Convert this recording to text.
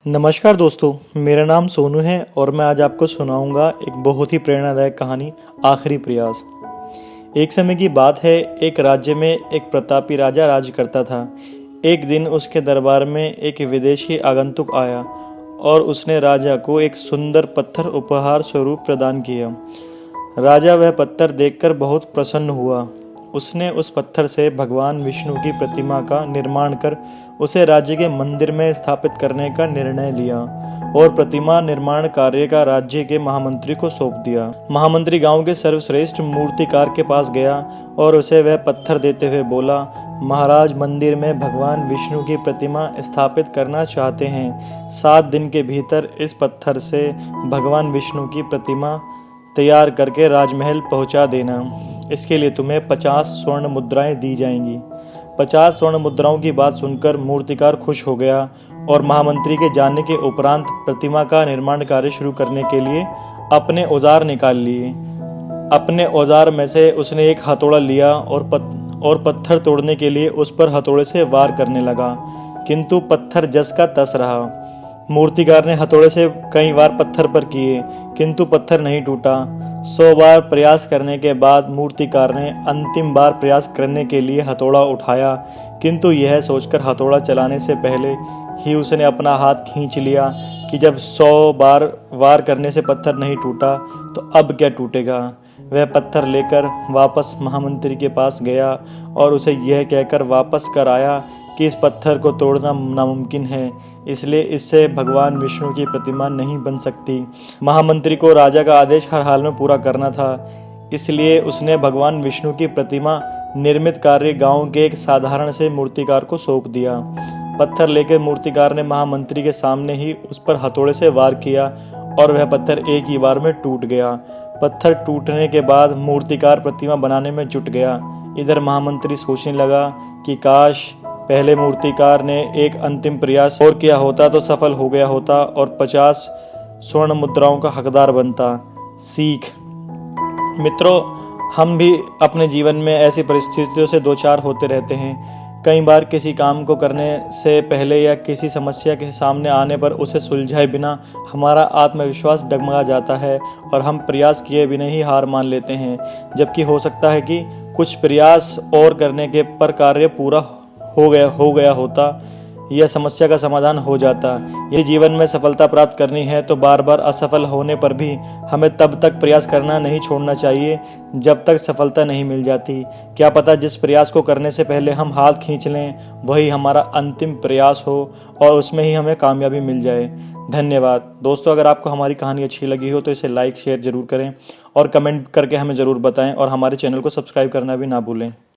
नमस्कार दोस्तों, मेरा नाम सोनू है और मैं आज आपको सुनाऊंगा एक बहुत ही प्रेरणादायक कहानी, आखिरी प्रयास। एक समय की बात है, एक राज्य में एक प्रतापी राजा राज करता था। एक दिन उसके दरबार में एक विदेशी आगंतुक आया और उसने राजा को एक सुंदर पत्थर उपहार स्वरूप प्रदान किया। राजा वह पत्थर देखकर बहुत प्रसन्न हुआ। उसने उस पत्थर से भगवान विष्णु की प्रतिमा का निर्माण कर उसे राज्य के मंदिर में स्थापित करने का निर्णय लिया और प्रतिमा निर्माण कार्य का राज्य के महामंत्री को सौंप दिया। महामंत्री गांव के सर्वश्रेष्ठ मूर्तिकार के पास गया और उसे वह पत्थर देते हुए बोला, महाराज, मंदिर में भगवान विष्णु की प्रतिमा स्थापित करना चाहते हैं। 7 दिन के भीतर इस पत्थर से भगवान विष्णु की प्रतिमा तैयार करके राजमहल पहुंचा देना। इसके लिए तुम्हें 50 स्वर्ण मुद्राएं दी जाएंगी। 50 स्वर्ण मुद्राओं की बात सुनकर मूर्तिकार खुश हो गया और महामंत्री के जाने के उपरांत प्रतिमा का निर्माण कार्य शुरू करने के लिए अपने औजार निकाल लिए। अपने औजार में से उसने एक हथौड़ा लिया और पत्थर तोड़ने के लिए उस पर हथौड़े से वार करने लगा, किंतु पत्थर जस का तस रहा। मूर्तिकार ने हथौड़े से कई बार पत्थर पर किए, किंतु पत्थर नहीं टूटा। 100 बार प्रयास करने के बाद मूर्तिकार ने अंतिम बार प्रयास करने के लिए हथौड़ा उठाया, किंतु यह सोचकर हथौड़ा चलाने से पहले ही उसने अपना हाथ खींच लिया कि जब 100 बार वार करने से पत्थर नहीं टूटा तो अब क्या टूटेगा। वह पत्थर लेकर वापस महामंत्री के पास गया और उसे यह कहकर वापस कर आया कि इस पत्थर को तोड़ना नामुमकिन है, इसलिए इससे भगवान विष्णु की प्रतिमा नहीं बन सकती। महामंत्री को राजा का आदेश हर हाल में पूरा करना था, इसलिए उसने भगवान विष्णु की प्रतिमा निर्मित कार्य गांव के एक साधारण से मूर्तिकार को सौंप दिया। पत्थर लेकर मूर्तिकार ने महामंत्री के सामने ही उस पर हथौड़े से वार किया और वह पत्थर एक ही बार में टूट गया। पत्थर टूटने के बाद मूर्तिकार प्रतिमा बनाने में जुट गया। इधर महामंत्री सोचने लगा कि काश पहले मूर्तिकार ने एक अंतिम प्रयास और किया होता तो सफल हो गया होता और 50 स्वर्ण मुद्राओं का हकदार बनता। सीख। मित्रों, हम भी अपने जीवन में ऐसी परिस्थितियों से दो चार होते रहते हैं। कई बार किसी काम को करने से पहले या किसी समस्या के सामने आने पर उसे सुलझाए बिना हमारा आत्मविश्वास डगमगा जाता है और हम प्रयास किए बिना ही हार मान लेते हैं, जबकि हो सकता है कि कुछ प्रयास और करने के पर कार्य पूरा हो गया होता यह समस्या का समाधान हो जाता। यदि जीवन में सफलता प्राप्त करनी है तो बार बार असफल होने पर भी हमें तब तक प्रयास करना नहीं छोड़ना चाहिए जब तक सफलता नहीं मिल जाती। क्या पता जिस प्रयास को करने से पहले हम हाथ खींच लें वही हमारा अंतिम प्रयास हो और उसमें ही हमें कामयाबी मिल जाए। धन्यवाद दोस्तों। अगर आपको हमारी कहानी अच्छी लगी हो तो इसे लाइक शेयर जरूर करें और कमेंट करके हमें ज़रूर बताएं और हमारे चैनल को सब्सक्राइब करना भी ना भूलें।